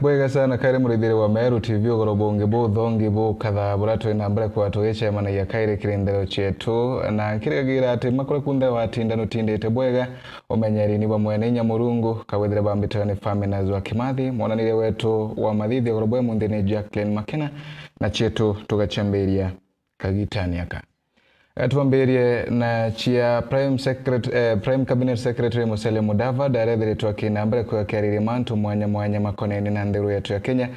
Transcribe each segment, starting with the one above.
bwega sana kare muridire wa Meru TV ogorobonge bo dhongi bo kadha burato inambara kwa toyecha mana ya kaire kirendero chetu na kirigira ati makore kunda watinda nutindete bwega omenyeri ni bamwene Nyamurungu kawedire bambitane famina zwa Kimathi mwananire wetu wa Madhithi ogorobwe mundene Jacqueline Makena na chetu tugachamberia kagitani aka Tuamberie na chia Prime Cabinet Secretary Musalia Mudavadi arethere twakinambere kwa kiarire mantu mwanya makoneni na ndeguru yetu ya Kenya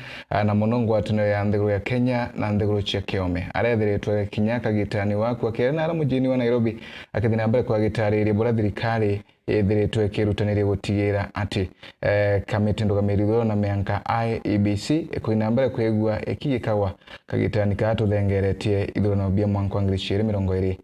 na munongo atuno ya ndeguru ya Kenya na ndeguru chia Kiome arethere twa kinyaka gitani wako akirana ara mujini wa Nairobi akithinambere kwa gitarire bora thirikari ethere twekirutanire gutigera ati kamiti ndugamirithwo na mianka IEBC ikuinambere kwegua ekigikawa kagitani katuthengeretie ithurano bia mwanka wa 2027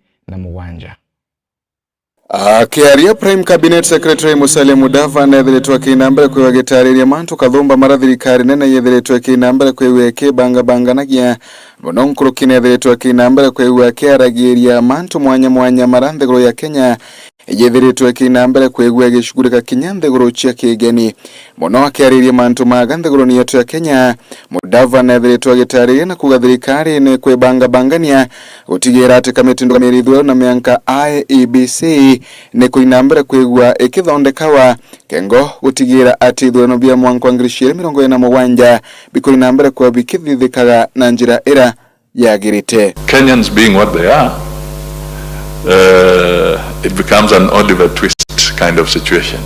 Akiaria Prime Cabinet Secretary Musalia Mudavadi atheretwo akinambere kwiwa gitariria mantu kathumba mara thirikari nene yetheretwo akinambere kwiwa kibanganagia muno nkurukine atheretwo akinambere kwiwa kiaragiria mantu mwanya mara ntheguru ya Kenya yetheretwo akinambere kwiwa gicugurika kinya ntheguru cia kigeni muno akiariria mantu maga ntheguru yetu ya Kenya Mudavadi atheretwo agitariria na kuga thirikari ni kwibangania gutigira ati kamiti ndugamirithwo na mianka IEBC ni kuinambere kwigua ikithondekawa kengo gutigira ati ithurano bia mwanka wa 2027 bikuinambere kwa bikithithikaga na njira ira yagirite. Kenyans being what they are, it becomes an Oliver Twist kind of situation.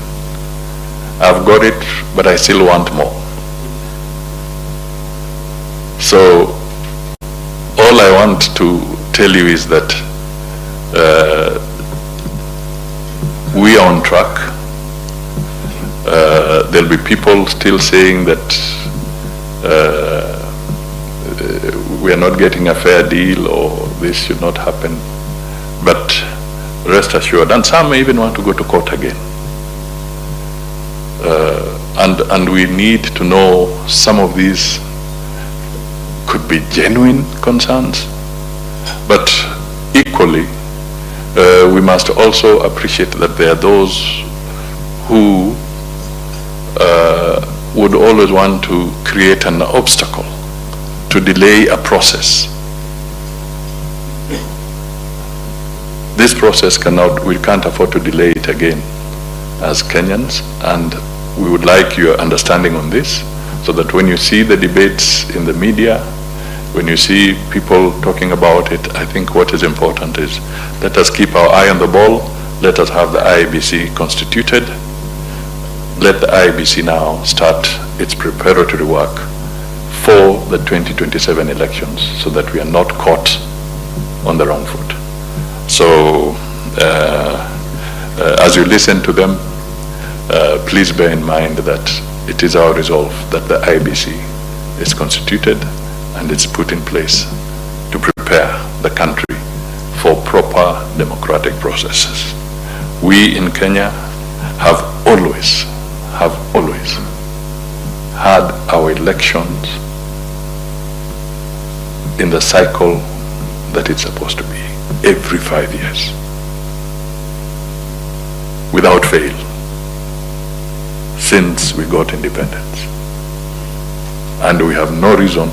I've got it, but I still want more. So all I want to tell you is that we are on track. There'll be people still saying that we are not getting a fair deal or this should not happen. But rest assured, and some may even want to go to court again. And we need to know some of these could be genuine concerns, but equally, we must also appreciate that there are those who would always want to create an obstacle to delay a process. This process we can't afford to delay it again as Kenyans, and we would like your understanding on this so that when you see the debates in the media, when you see people talking about it, I think what is important is let us keep our eye on the ball. Let us have the IEBC constituted. Let the IEBC now start its preparatory work for the 2027 elections so that we are not caught on the wrong foot. So as you listen to them, please bear in mind that it is our resolve that the IEBC is constituted and it's put in place to prepare the country for proper democratic processes. We in Kenya have always had our elections in the cycle that it's supposed to be, every 5 years, without fail, since we got independence. And we have no reason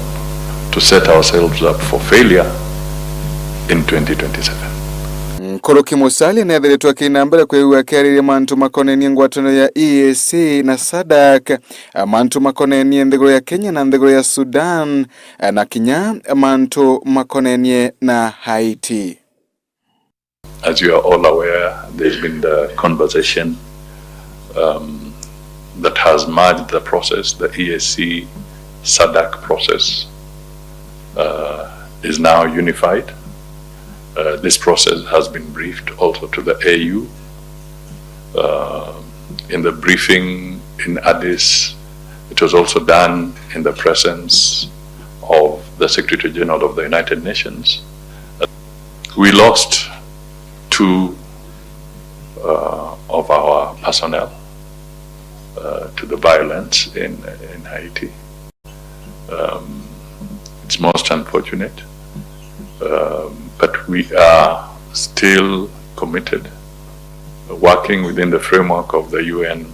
to set ourselves up for failure in 2027. Nkoroki Musalia netheretwo akinambere kwiwa kiarire mantu makonenie ngwatano ya EAC na SADC, mantu makonenie ntheguru ya Kenya na ntheguru ya Sudan, na kinya mantu makonenie na Haiti. As you are all aware, there's been the conversation that has merged the process. The EAC SADC process is now unified. This process has been briefed also to the AU. In the briefing in Addis, it was also done in the presence of the Secretary General of the United Nations. We lost 2 of our personnel to the violence in Haiti. It's most unfortunate, but we are still committed, working within the framework of the UN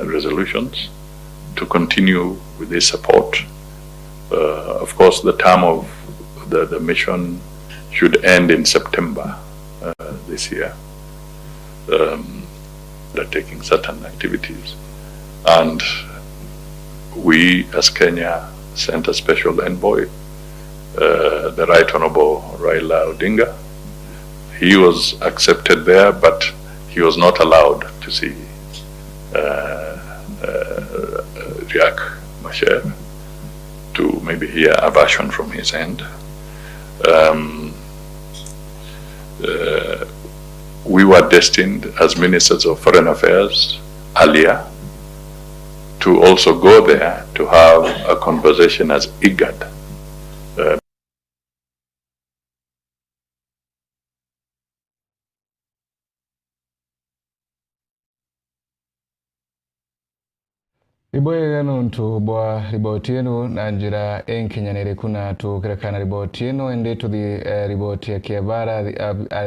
resolutions to continue with this support. Of course, the term of the mission should end in September this year. They're taking certain activities, and we as Kenya sent a special envoy, the Right Honorable Raila Odinga. He was accepted there, but he was not allowed to see Riek Machar, to maybe hear a version from his end. We were destined as ministers of foreign affairs earlier to also go there to have a conversation as IGAD. Riboye nuntu bwa riboti eno na njira enkinyanire kuna tukirekana riboti eno ende tuthi riboti ya kiabara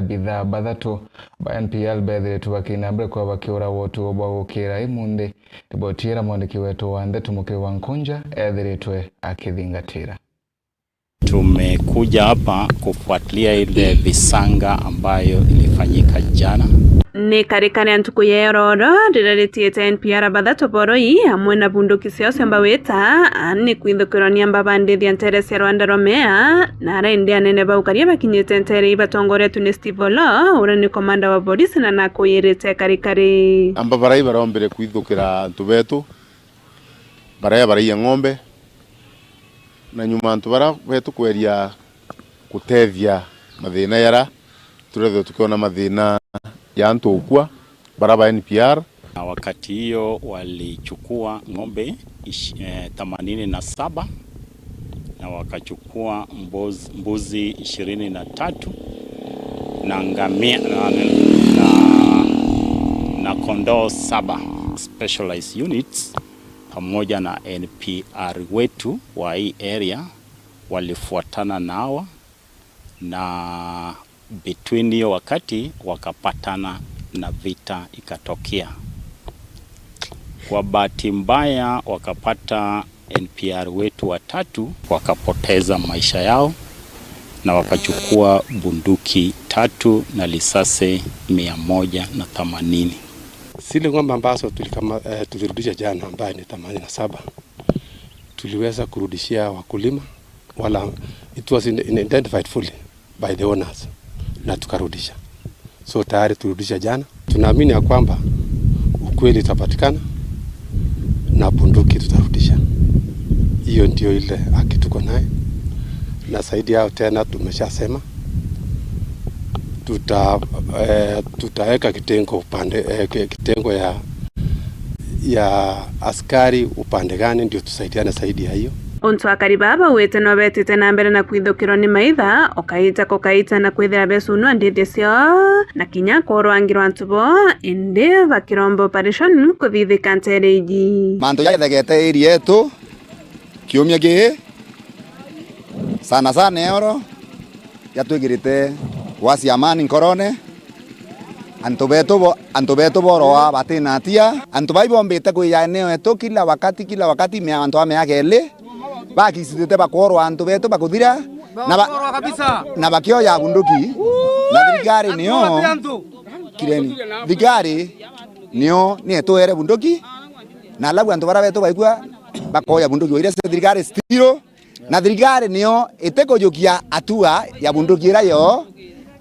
bidhaa bathatu ba NPL bethere tubakinambere kwa bakiura wotu obwa gukira imunde riboti era mwandiki wetu wande tumuke wankonja ethiritwe akithingatira. Tumekuja hapa kufuatilia ile visanga ambayo ilifanyika jana. Ni karikane antuku yeroro diraritiete NPR bathatu boroi hamwe na bunduki ciose mbawita ni kwithukirania mbabandithi anterese Rwanda Romea na araindi anene baukaria bakinyite ntere ibatongoretu ni Steve Olo ura ni komanda wa polisi na nakuyirite karikari ambabarai barombere kwithukira antu betu barai ng'ombe na nyuma antu bara betu kweria kutethia mathina yara turethe tukiona mathina ya antu ukua baraba NPR. Na wakati hiyo walichukua ng'ombe 87 na wakachukua mbuzi 23 na ngamia na kondoo 7. Specialized units pamoja na NPR wetu wa hii area walifuatana nawa na between hiyo wakati wakapatana na vita ikatokea. Kwa bahati mbaya wakapata NPR wetu 3 wakapoteza maisha yao na wakachukua bunduki 3 na risasi 180. Zile ng'ombe ambazo tulirudisha jana ambaye ni 87 tuliweza kurudishia wakulima wala it was identified fully by the owners na tukarudisha. So tayari turudisha jana. Tunaamini ya kwamba ukweli utapatikana na bunduki tutarudisha. Hiyo ndio ile haki tuko naye. Na zaidi yao tena tumeshasema tutaweka kitengo upande kitengo ya askari upande gani ndio tusaidiane zaidi ya hiyo. Onto akaribaba wete no betite na mbere na kwithukirwo ni maitha okaita na kwithira besu no ndithio cio na kinya korwangirwa antubo inde bakirombo operation kuthithika ntereji manto yathegete area yetu kiumia gi sana yoro yatwigirite wasi amani nkorone antu betu boroa batinatia antu baibombete kuya eneo yetu kila wakati me antu ameagele bakisitete bakorwa antu betu bakuthira na bakio ya bunduki na thirikari niyo kireni thirikari niyo nietwere bunduki na labu antu bara betu baigua bakoya bunduki ire thirikari stiro na thirikari niyo itekojukia atua ya bunduki ira yo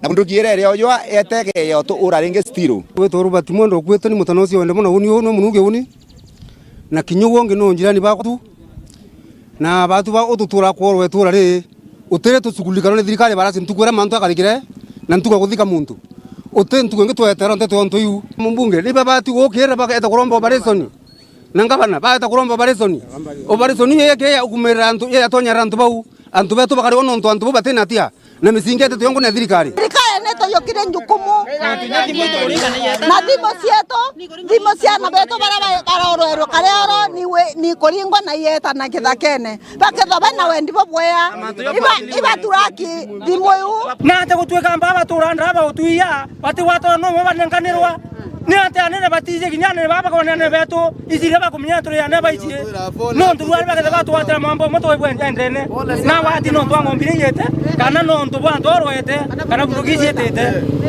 na bunduki ira yo etege yo to uraringe stiro wetu rubati mondo kwetu ni mutanosi wende mona uni no munuge uni na kinyugo ngi no njirani baku na batu ba ututura kworo wetura ri utire tusugulikana ni thirikari barasi ntukwera mantu akarikire na ntuka kuthika muntu utte ntuko ngi twetera nteto onto yu mumbunge ni babati gukira bakaeta kuromba operation nangabana baeta kuromba operation yeke ya ukumera antu ya tonya rantu bau antu betu bakari ono ntu antu batena tia na misingete tuyongo na thirikari neto yokire njukumu na thimo cia na beto baroro kare oro ni koringwa na yeta na kithakene baketho bana wendi bobwea iba turaki thimo yu na te gutweka mbaba turandra ba utuia bati wato no banenganirwa ni ate anene batije kinyane baba ko nene beto isire ba kumnya tore ane ba isie no ndu wale ba ba to ate mambo moto we endene na wati no twango mbiriyete kana no ndu ba ndoro yete kana burugizete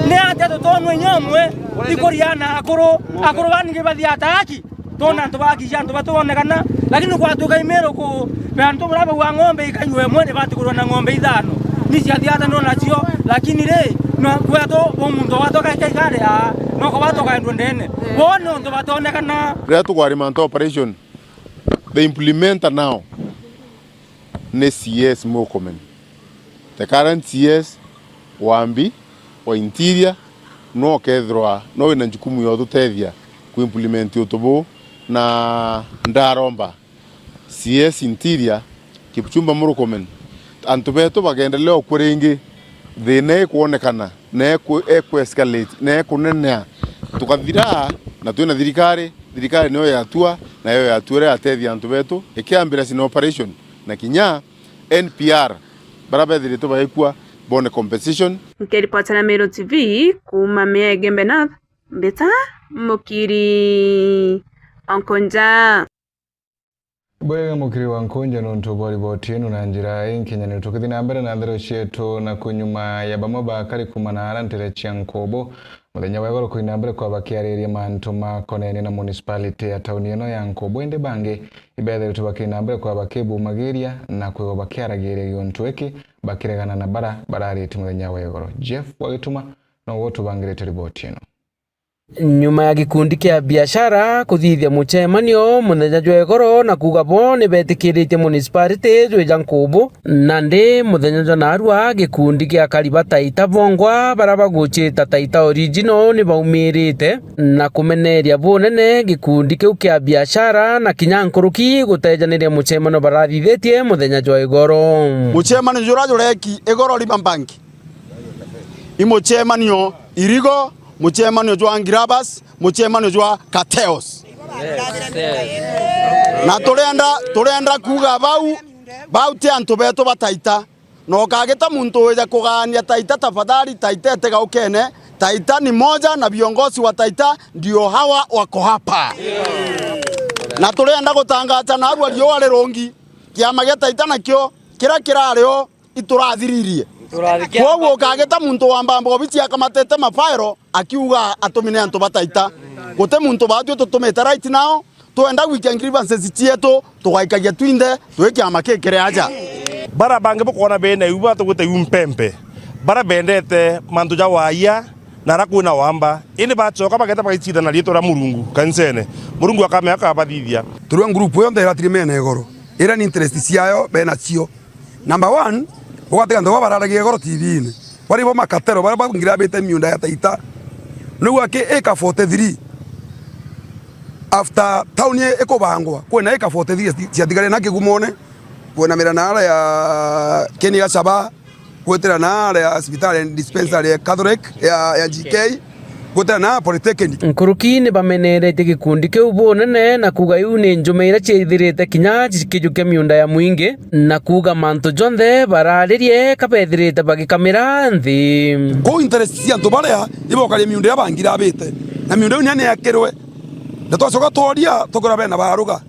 ni ate to no nyamwe ikoriana akoro bani ke badia taki tona ndu ba kijandu ba to onekana lakini kwa tuka imero ko bantu braba wa ng'ombe ikanywe mwene bati kurona ng'ombe idano ni cia diata no nacio lakini re no kweto omuntu watoka kare no ko watoka ndondene bono ndo batonekana reto kwa remanto operation the implementer now ne CS Murkomen the current CS Wambi wa interior no kedroa no ina jukumu yo tutethia ku implement utobo na ndaromba CS interior Kipchumba Murkomen antubeto bagendelea okurengi thine kuonekana na ku escalate na kunenea tukathira na twina thirikari niyo yatua na yo yature atethia antubeto ikiambira sin operation na kinya NPR baraba thirito baikwa bone compensation. Nikiripoti na Meru TV kuma Gembe North Mbita Mukiri Onkonja. Bwega mukiri wa Nkonja nonto bori botinu na njira inkenya ni tukithi na mbere na ndero cietu na kunyuma ya bamoba kari kumanara ntere Chiankobo muthenya wa igoro kuina mbere kwa bakiariria mantu makonene na municipality ya tauni eno ya Nkobo ende bange ibethe tubakina mbere kwa bakebu magiria na kwigo bakiaragiria giontweki bakiregana na barariti muthenya wa igoro. Jeff wagituma na wotu bangirete riboti eno. Nyuma ya gikundi kia biashara kuthithia muchemanio muthenya jwa igoro na kuga bo ni betikirite municipality jwa Nkobo na ndi muthenya jwa narua gikundi kia Kariba Taita Vongwa baraba guchita Taita original ni baumirite na kumeneria bunene gikundi kiu kia biashara na kinyankuruki gutejaniria muchemanio barathithitie muthenya jwa igoro. Muchemanio jura jureki igoro libambangi imuchemanio irigo muchemanio jwa Ngirabas muchemanio jwa Kateos na turenda kuga bau te antu beto bataita no kageta muntu weja kugania Taita tafadhali Taita tega ukene Taita ni moja na viongozi wa Taita ndio hawa wako hapa na turenda gutangaza na arua rio wale rongi kiama gia Taita nakio kira leo iturathiririe Kwa kageta muntu wambambo bichi akamatete mafairo akiuga atomine antu bataita gote muntu batyo tutumete right now tuenda weekend grievances cieto tugaikagia twinde tweke amakekere aja bara bange bokona bene uba tugote umpempe bara bendete mantu ja waya nara kuna wamba ini bachoka bageta bagicida na rieto ra murungu kansene murungu akame akabathithia turwe group yo ndera trimene igoro ira ni interest ciayo bena cio number 1 Wakati ndo bararagia igoro TV-ini bari bo makatero bara bangira bete miunda ya Taita no ake eka 43 after town ye eko bangwa kwena eka 43 ciatigare na kigumone kwena miranara ya Kenya ya Saba kwetera na ya hospital dispensary ya Catholic ya GK kwetera na polytechnic Nkuruki ni bamenerete gikundi kiu bunene na kuga yu ni njumeira ciithirite kinya cikijuke miunda ya mwingi na kuga mantu jonthe bararirie kabethirite bagikamira nthi ko interest cia antu baria ibokaria miunda ya bangira bite na miunda yu ni yakirwe na twacoka tworia tukora bena baruga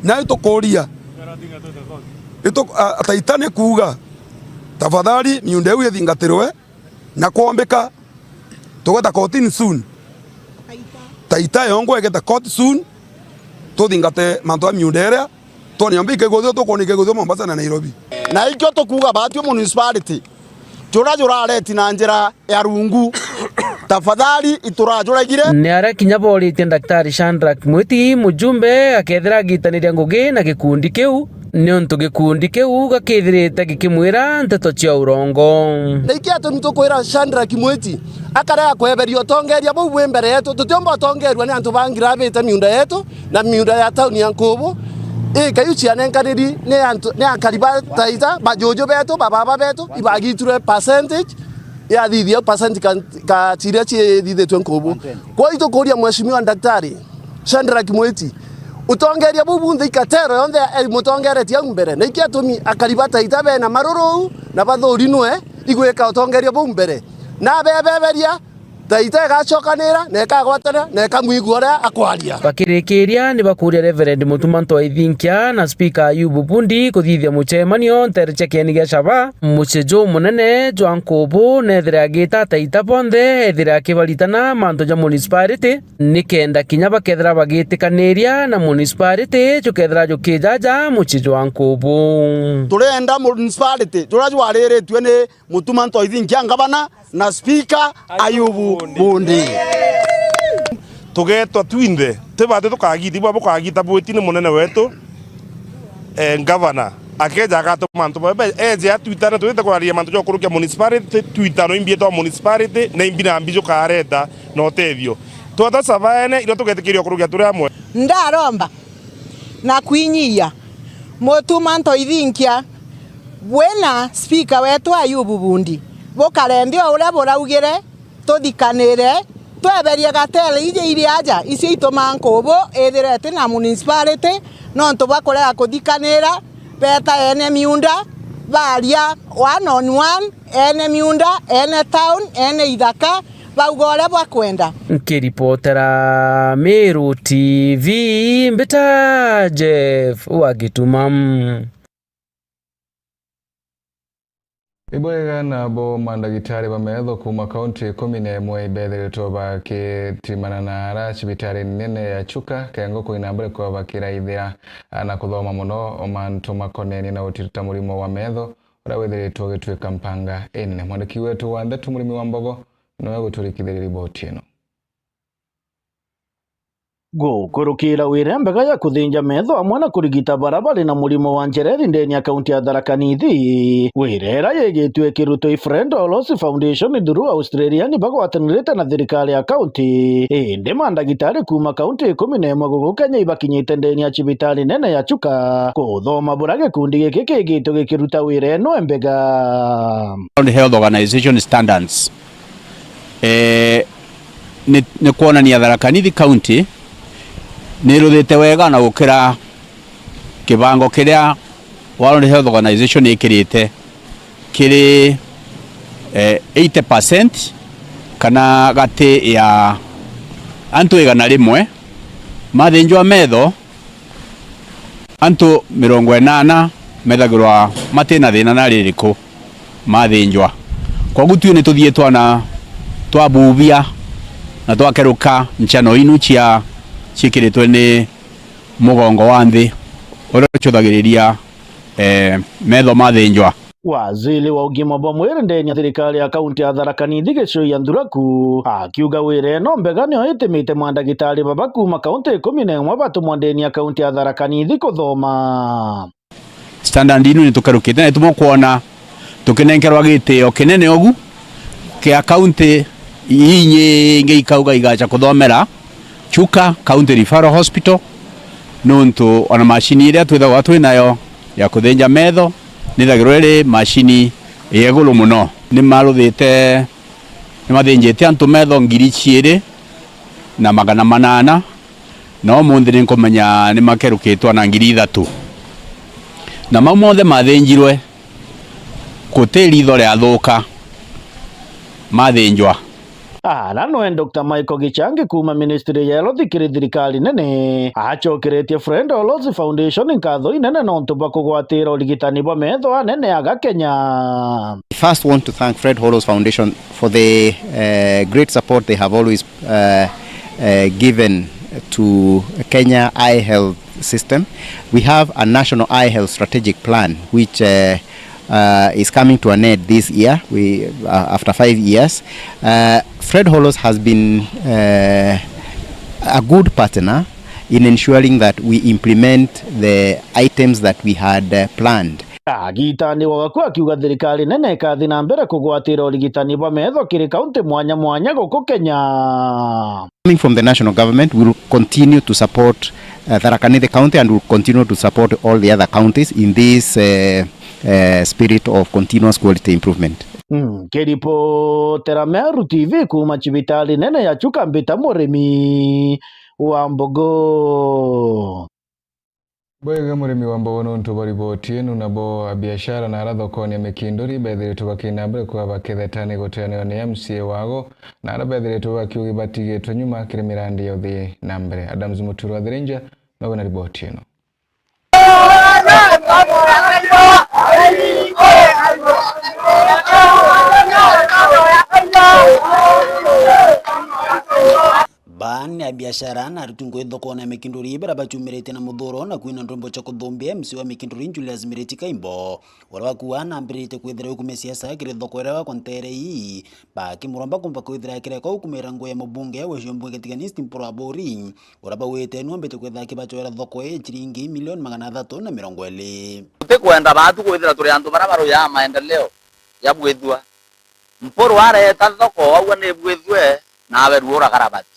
na itukoria Taita ni kuga tafadhali miunda yu yethingatirwe na kuombeka tugeta court soon Taita yongo egeta court soon tuthingate mantu ya miundera toniambike gothio tukonike gothio Mombasa na Nairobi na ikyo tukuga batyo municipality jura reti na njira ya rungu tafadhali iturajuragire ni ara kinya boritie Daktari Shandrak Mwiti mujumbe akethira gitaniria ngugi na gikundi kiu ni onto gikundi kiu gakithirite gikimwira nteto cia urongo nikiato nitukwira Shandrak Mwiti akara kweberio tongeria bau mbere yetu tutiomba tongerwa ni antu bangira bete miunda yetu na miunda ya town ya Nkobo kayu cianenkaniri ni Kariba Taita bajojo betu baba betu ibagiture percentage ya thithia percent ka chiria chi thithitwe Nkobo kwa ito koria mheshimiwa Daktari Shandrak Mwiti utongeria bubu nthi katero yonthe mutongeretia mbere na ikiatumi Kariba Taita bena maruru na bathurinwe igweka utongeria bubu mbere na bebeberia taita igacokanira na ikagwatana na ikamwigua uria akwaria. Bakirikiria ni bakuria Reverend Mutumanto Ithinkia na Speaker Ayubu Bundi kuthithia mucemanio ntereche kieni gia Shaba mucejo munene jwa Nkubu nethira agita taita bonthe ethira akibaritana manto ja municipality nikenda kinya bakethira bagitikaniria na municipality jukethira jukijaja mucejo wa Nkubu. Turenda municipality jura jwariritwe ni Mutumanto Ithinkia ngabana na Speaker Ayubu Bundi. Tugetwa twinde tebate tukagiti babo kagita bwetini munene wetu ngavana akeja gato manto babe eje atwitana twite kwaria manto jo kurukia municipality twitano imbieto municipality na imbina ambijo kareta no tevyo twata savane ilo tugetekirio kurukia turi amwe ndaromba na kwinyia Mutumanto Ithinkia wena Speaker wetu Ayubu Bundi bukarendio uria buraugire tuthikanire tweberie gatele ije iri aja icio ituma Nkubu ethirete na municipality no ntubakorera kuthikanira beta ene miunda baria one on one ene miunda ene town ene ithaka baugore bakwenda. Nkiripotera Meru TV mbita Jeff Wagitumam. Ibwega nabo mandagitari bametho kuma kaunti 11 ibethiritwo bakitimana na ara cibitari nene ya Chuka kengo kuinambere kwa bakiraithia na kuthoma muno mantu makoneni na utirita murimo wa metho ura wethiritwo gitwika mpanga ene. Mwandiki wetu wa Ndeto Murimi wa Mbogo nowe guturikithia riboti ino. Gukurukira wirembega ya kuthinja metho amwe na kurigita barabara na murimo wa njereri ndeni ya kaunti ya Tharaka Nithi wirera yegitwe kiruto Friend Holos Foundation through Australia ni bagwatanirite na thirikari ya kaunti indi mandagitari kuma kaunti 11 gugu Kenya ibakinyite ndeni ya cibitari nene ya Chuka kuthoma burage kundi giki kigito gikiruta wira eno embega. World Health Organization standards ni kuonania Tharaka Nithi County niruthite wega na gukira kibango kiria World Health Organization ikirite kiri 80% kana gati ya antu 100 mathinjwa metho antu 80 methagirwa matina thina na ririku mathinjwa kwa gutu ni tuthie twana twabubia na twakeruka nchano inu cia cikiritwe ni mugongo wa nthi uria ucuthagiriria metho mathinjwa. Waziri wa ugima bwa mwiri ndeni ya thirikari ya kaunti ya Tharaka Nithi Gicui Nthuraku akiuga wira eno mbega nio itimite mandagitari baba kuma kaunti 11 batumwa ndeni ya kaunti ya Tharaka Nithi kuthoma. Standard inu ni tukarukite na tumo kuona tukinenkerwa gitio kinene ogu kia kaunti nyingi ikauga igacha kuthomera Chuka County Referral Hospital nuntu ona machini iria twithaga twinayo ya kuthinja metho nithagirwo iri machini yegulu muno ni maruthite ni mathinjite antu metho 2,000 na 800 no munthi ni kumenya ni makerukitwa na 3,000 na mau mothe mathinjirwe kutiri ithore athuka mathinjwa. Noe Dr. Michael Gichangi kuma ministry ya health kiri thirikari nene acokeretie Friend Holos Foundation nkatho inene nontu bakugwatira urigitani bwa metho anene aga Kenya. I first want to thank Friend Holos Foundation for the great support they have always given to Kenya eye health system. We have a national eye health strategic plan which is coming to an end this year. We after 5 years. Friend Holos has been a good partner in ensuring that we implement the items that we had planned. Agitani wagaku akiuga thirikari nene kathi na mbere kugwatira urigitani bwa metho kiri kaunti mwanya mwanya guku Kenya. Coming from the national government, we will continue to support Tharaka Nithi County and will continue to support all the other counties in this spirit of continuous quality improvement. Kiripotera Meru TV kuma cibitari nene ya Chuka mbita Murimi wa Mbogo. Bwega murimi wa mbono ntubari botienu nabo biashara na thokoni ya Mikindori bethiritwe bakinambere kwa bakethetane guteanio ni MCA wago na ara bethiritwe bakiugi batigetwe nyuma kiri mirandi ya uthi na mbere. Adams Muturu wa Thirinja nawe na riboti eno. Baani ya biashara na rutungo thokoni ya Mikindori bara bachumirite na muthuro na kwina ndombo cha kuthumbia MC wa Mikindori Julius Miriti Kaimbo wala kuwa na mbirite kwithira ukume siasa kire thokore wa kontere hii baki muromba kumba kwithira kire kwa ukumira ngo ya mubunge we shombunge tiganisti mpora bori wala bawete nombete kwithira kibachora thoko e chiringi milioni 320 tukwenda batu kwithira turi antu bara baro ya maendeleo ya bwethwa mporo ware ta thoko wa ne bwethwe na beruora karabati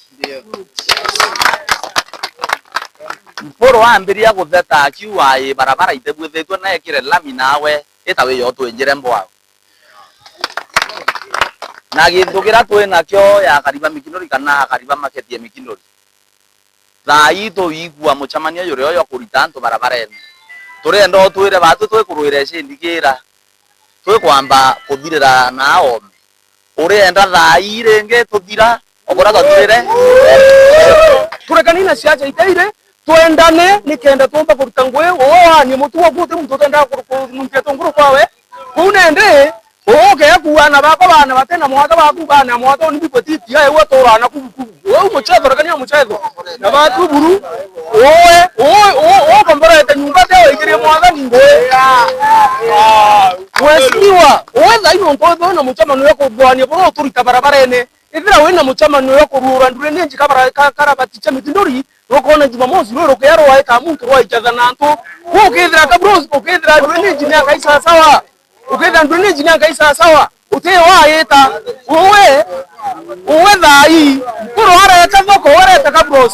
mporo wambiria gutheta akiwa barabara itebwethetwe na ekire lami nawe itawe yo twenjire mbwa na gindugira twina kyo ya kariba Mikindori kana kariba market ya Mikindori thaito igua muchamania yure yo kuritanto barabara eno turenda twire batu twikuruire cindikira twikwamba kuthirira nao urenda thaire nge tuthira okora tuthire turekanina siacha itaire twendane nikenda tumba kuruta ngwe oa ni mutu wokuti muntu tenda kurumuntia tonguru kwawe kunende oke yakuana bako bana batena mwata baku bana mwata ni bipotiti ya ewa torana kubukubu wewe muchezo rekania muchezo na batu buru o kombora ete nyumba teo ikiri mwata ni ngwe wesiwa oza ino nkodo na muchama no yakubwani boro turita barabara ene ithira wina muchama no yakurura ndure nenji kabara karabati cha Mikindori rokona Jumamosi roro kero wa ka muntu rwa ijaza nanto ukithira ka bros ukithira ndure nenji na kaisa sawa ukithira ndure nenji na kaisa sawa ute wa yeta uwe thai kuro ara ka thoko ara ka bros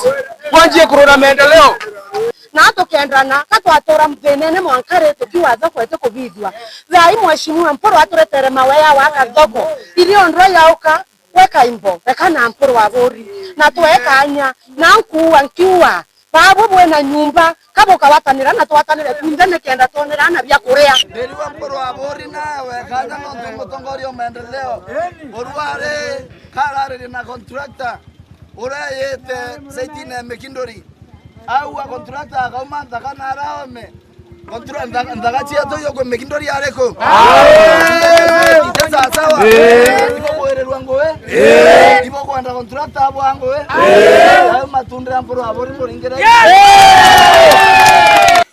kwanjie kurura maendeleo na tukendana katwatora mthenene mwankare tukiwa thoko ete kubithwa thai mheshimiwa mporo aturetere maweya wa thoko irio ndro yauka weka imbo rekana mporo wa bori na tuweka anya na nkuwa nkiwa babu bwena nyumba kabo kawatanira na twatanire twindene kenda tonerana bya kurea nderi wa mporo wa bori na weka anya ndo mutongorio maendeleo orware karare na contractor urayete saitina Mikindori au wa contractor akauma ndakana raome contractor ndakachia to yoko Mikindori areko sasa sawa ipo kuererwa ngowe ipo kwenda contractor hapo ngowe au matunda mporo abori moringere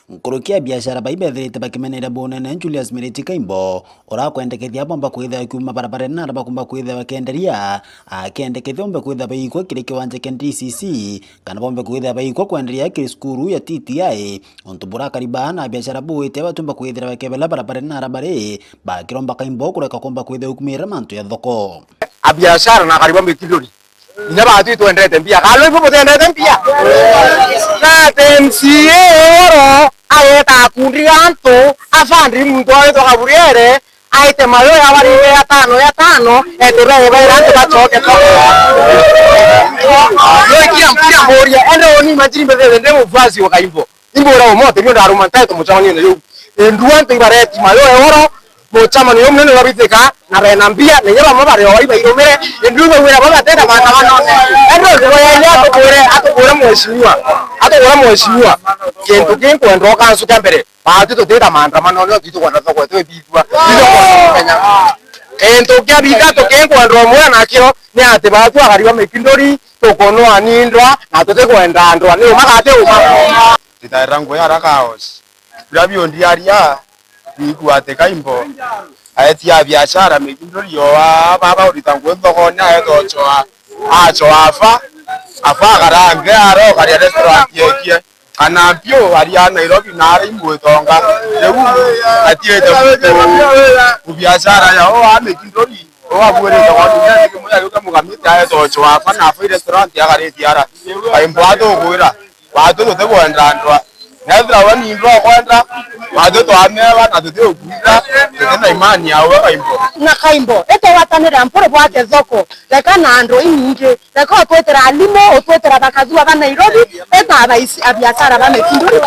Nkorokia biashara baibethirite bakimenera bonene Julius Miriti Kaimbo ora kwendekethia bomba kwitha kuma barabara na araba kumba kwitha bakenderia akendekethia bomba kwitha baikwa kire kiwanja kia DCC kana bomba kwitha baikwa kwenderia kire skuru ya TTI onto bora kariba na biashara boite batumba kwithira bakebela barabara na arabare bakiromba Kaimbo kureka kumba kwitha ukumira mantu ya thoko a biashara na kariba Mikindori ina batu tuendete mbia kalo ipo tuendete mbia na MCA oro ayeta kundianto afandri muntu ayo kaburiere aite mayo ya bari ya tano etere bairante bachoke to yo kia moria ende oni majiri mbele ndemo vazi wa Kaimbo imbora omote nyo daruma ntaito muchama nyo yo enduante bareti mayo oro muchama nyo mnene wabiteka na renambia nenyeba mabare wa iba iromere enduwe wera baba tenda maandamano endo ya atokore mheshimiwa kintu kinko endo kansu kambere batu tuteta maandamano no kitu kwa thoko twe bithwa kwa Kenya ento kya bika to kinko endo mwana nakyo ni ate batu akariwa Mikindori tokono anindwa na tote kwenda andwa ni makate uma titarango ya rakaos labio ndiaria bikuate Kaimbo aetia biashara Mikindori yo baba ulitango thoko na etochoa afa karange aro kari restaurant yekie kana pio aria Nairobi na ari mwetonga eu atiete biashara ya o Mikindori o abure to kwa ndio moya yoka mugamite etochoa afa na afa restaurant ya kari tiara Kaimbo ato gwira watu tote kwenda ndwa Nethira wani ndo kwenda watu ameva na tutio kuita tena imani yao kaimbo na kaimbo eto watanira mpore bwate thoko reka na ando inge reka otwetera alimo otwetera bakazua ba Nairobi eta abaisi abiasara ba Mekinduri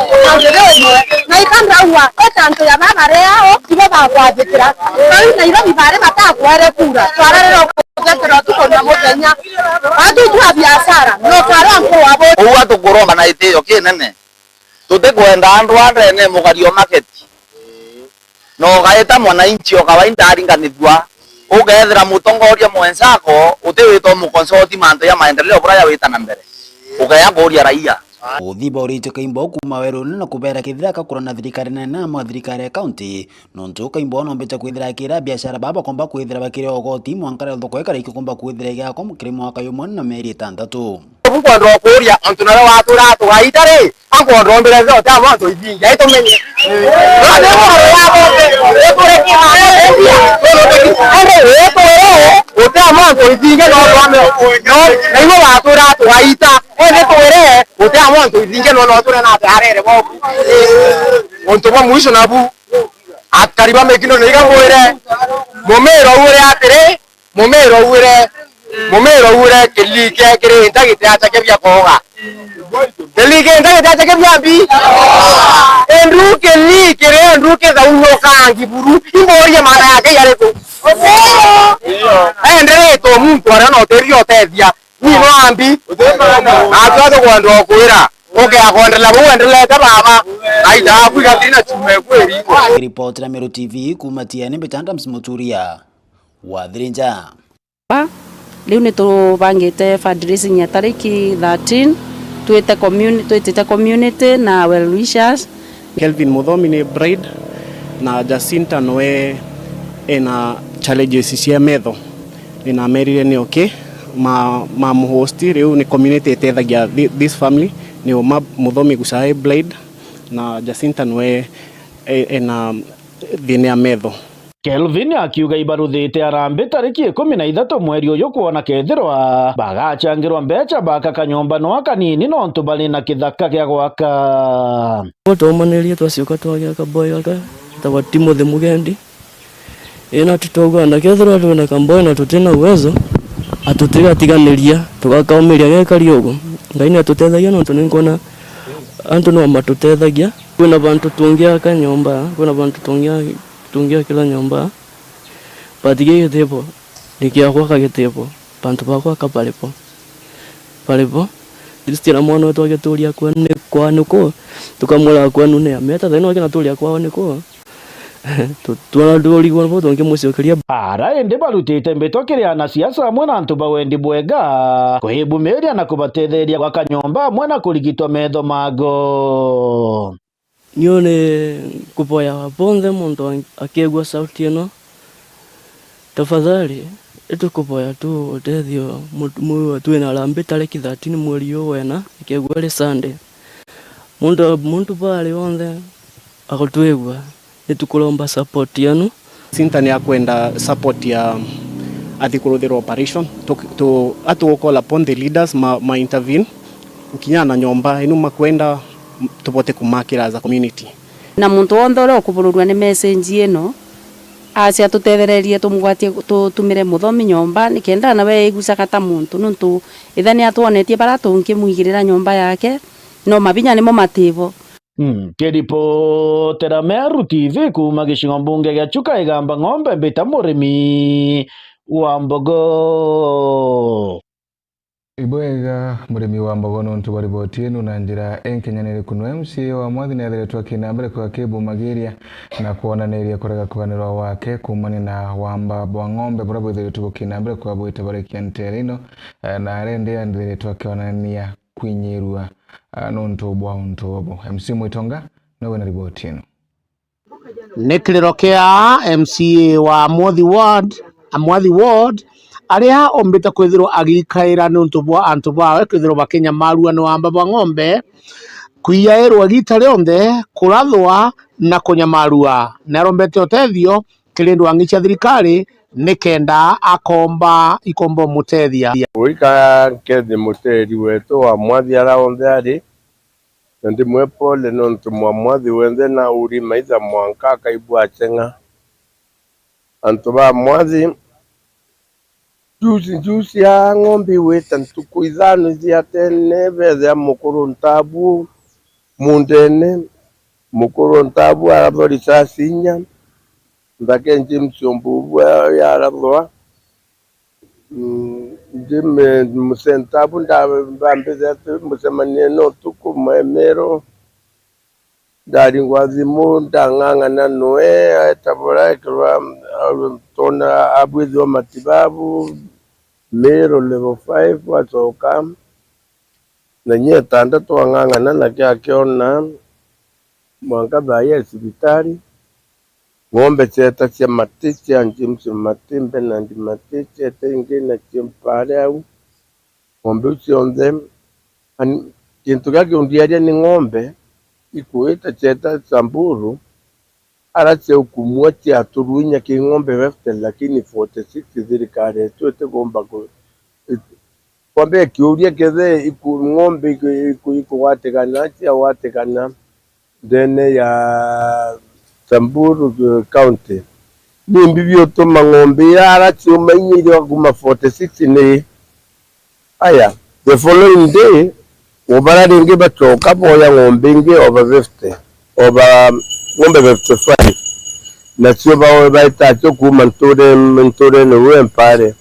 na ikandra uwa eta nto ya baba reo tiba ba kwathikira na Nairobi bare batakware kura twararero kugekera tuko na mutenya atu tu abiasara no kara mpo wabo uwa tukuromba na iteyo kinene tutikwenda andu arene mugario market no gaeta mwananchi o kawaida aringanithwa ugethira mutongoria mwenzako utiwito mukonsoti manto ya maendeleo bora ya wita na mbere ugaya goria raia uthiba urite kaimbo kuma weruni na kubera kithiraka kurona thirikari nene na thirikari ya county nontu kaimbo no mbecha kwithira kira biashara baba komba kwithira bakire ogoti mwankara thoko ekara ikikomba kwithira gyako mukire mwaka yumwe na meri 6 Mkwandro kuria antunara watu ratu haitare akwandro mbere zote amato idinga itomenye ade moro yabo ekore ki ote amato idinga no kwame no nimo watu ratu haita ene tore ote amato idinga no tore na tarere bo onto ba mwisho nabu akariba mekino niga mwere momero ure atire momero ure kelike kere ntagite atake bya koga kelike ntagite atake bya bi endu kelike za unoka ngiburu imboye mara yake yare ko endere to muntu ara no terio tethia ni no ambi atwato kwando kwira oke akondela buendelea baba aida kuiga tina chume kweri report na Meru TV kumatia ni Betanda Msimuturia wa Thirinja. Leo ni tubangite fundraising ya tariki 13 twetete community na well wishers. Kelvin Muthomi ni bride na Jacinta Noe ena challenges cia metho ina merire ni okay ma muhosti riu ni community etethagia this family ni Muthomi Gucae bride na Jacinta Noe ena thina metho. Kelvin akiuga ibaruthite arambe tariki 13 mweri uyu kuona kethirwa bagachangirwa mbecha baka kanyomba no kanini no ntu bali na kithaka gya gwaka twaumanirie twacioka twagia kaboy aka tawa Timothy Mugendi ina tutogana kethirwa twina kamboy na tutina uwezo atutiganiria tugakaumiria gekari ugu ngai ni atutethagia no ntu ngona antu no matutethagia kwina bantu tungia kanyomba kwina bantu tungia kila nyomba patige gitepo nikia kwa gitepo bantu bakwa kapalepo palepo Christian mwana wetu agetulia kwa nuko tukamula kwa nune ameta theno akina tulia kwa niko tuana doli kwa boto ngemuciokeria bara ende barutite mbeto kiria na siasa mwana antu bawendi bwega kuhibumeria na kubatetheria kwa kanyomba mwana kurigitwa metho mago nione kupoya waponze muntu akegwa sauti eno tafadhali etukupoya tu utethio muwe twina lambe tariki 13 mweri uyu wena ikegwa ri Sunday muntu pale onde akotwegwa nitukulomba support yanu Sinta ni akwenda support ya athikuruthiru operation to atukola upon the leaders ma intervene ukinyana nyomba inu makwenda tupote kumakira as a community na muntu wonde uri okubururwa ni message eno acia tutethererie tumugwatie tutumire Muthomi nyomba nikenda nawe iguca kata muntu nuntu ithani atuonetie bara tungimwigirira nyomba yake no mabinya nimo mativo Kiripotera Meru TV kuma gishingo mbunge gya Chuka igamba ng'ombe mbita murimi wa mbogo Ibwega murimi wa mbogo nuntu baribotienu na njira enkenyanire kuno MCA wa mwathi ni athiretwo akinambere kwa Kibu Magiria na kuonaniria kurega kuganirwa wake kumani na wamba bwa ng'ombe bura bwithiretwo bukinambere kwa bwite barekia nterino na arende athiretwo akionania kwinyirwa nuntu bwa untobo MC Mwitonga nawe na riboti ino Nekiriro kia MCA wa Mwathi Ward aria ombita kwithirwo agikaira nuntu bwa antu bawe kwithirwo bakenya marua no amba bwa ng'ombe kuiyairwo gita rionthe kurathwa na kunyamarua na rombete otethio kirindu angicha thirikari nikenda ikombo mutethia uika kethi muteri wetu wa mwathi ara onthe ari ndi mwepole nontu mwathi wenthe na uri maitha mwanka kaibu achenga antu ba mwathi juzi ya ng'ombe weta ntuku ithano cia tene bethe mukuru ntabu mundene mukuru ntabu arathori sasinya ndake James Ombubu yarathwa ndime musentabu ndambithe musemanie no tuku mwemero ndari ngwathimu ndang'ang'ana noe tabora ekirwa tona abwithwa matibabu mero level 5 atoka na nye tandatu ang'ang'ana na akiona mwanka thaya sibitari ng'ombe cheta cia matichi James Matimbe na ndi matichi etingi na chimpare au ng'ombe cionthe kintu gaki undiaria ni ng'ombe ikuita cheta Samburu arache ukumua cia turuinya ki ng'ombe wefte lakini 46 thirikari yetu itigomba kwambe kiuria kethe iku ng'ombe ikuwatikana cia watikana ndene ya Samburu County nimbi biotuma ng'ombe arache umanyire kuma 46 ni aya the following day ubara ringi batoka boya ng'ombe ingi over 50 over ng'ombe 55 na sio bawe baitacho kuma ntore no wempare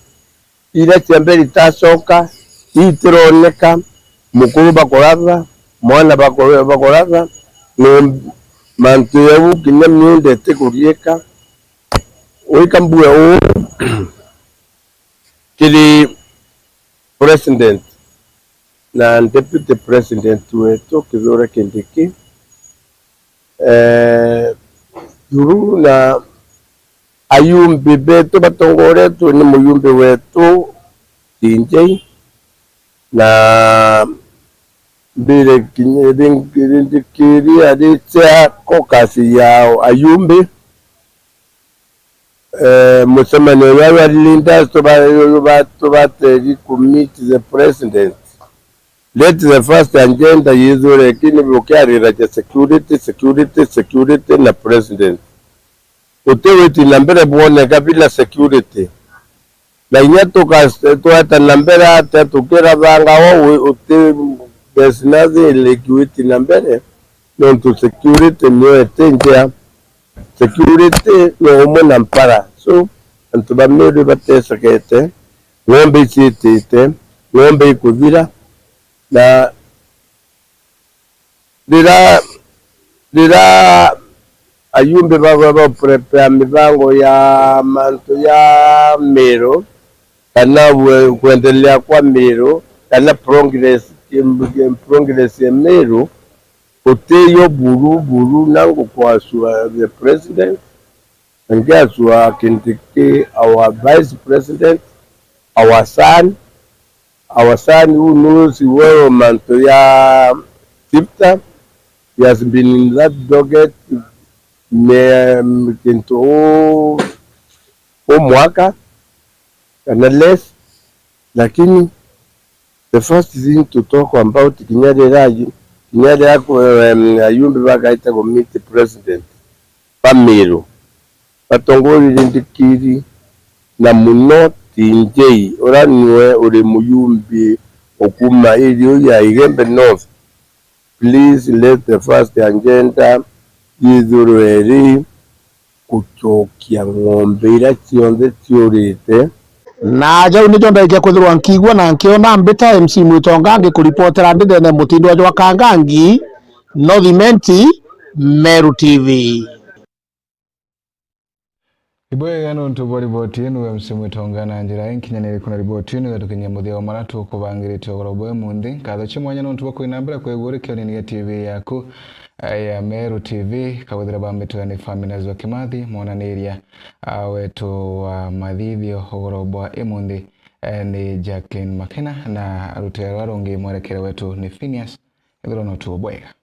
ira chamberi tasoka itironeka mukuru bakoratha mwana bakoratha no mantu yebu kinya myunde tekurieka oikambue o kiri president na deputy president wetu Kithure Kindiki Duru na ayumbi betu batongoretu ni muyumbi wetu DJ na mbire kinyedingiri adicha kokasi yao ayumbi musemane yawa linda to bateri commit the president. Let the first agenda yizo rekini bukiarira cha security na president. Uteweti nambere buone kabila security. Na inyato tuata nambere ata tukira vanga wawe ute besinazi liquidity nambere. Nontu security niyo etenjea. Security no umo nampara. So, antubamiri batesa kete. Ngombe ite ngombe ikuvira. Na dira ayumbe baba prepare mipango ya manto ya Meru kana kuendelea kwa Meru kana progress ya Meru uteyo buru nangu kwa the president and Kindiki our vice president our son who knows well manto ya Tifta. He has been in that docket kinto mwaka and less, lakini the first thing to talk about Kinyari ayumbi bakaita komiti president Pamiro batongori lindikiri na muno TJ oraniwe uri muyumbi okuma ili ya Igembe North. Please let the first agenda yizurweri kuchokia ng'ombe ira cionthe ciurite na jau ni jonda ikia kwithirwa nkigwa na nkiona mbita MC Mwitonga ngikuripotera ndithene mutindo wa Kangangi Northimenti Meru TV. Iboye gano ntubo riboti enu MC Mwitonga na njira enkinyanire kuna riboti enu gatukinya muthia maratu kubangirite ogorobo emundi katho chimwanya no ntubo kuinambira kwegure kionini TV yaku ya Meru TV kawithira bambito ni Famina Kimathi monaniria wetu wa mathithio ogorobo emundi ni Jacqueline Makena na rutero arongi mwerekere wetu ni Phineas ithiro no tubo bwega.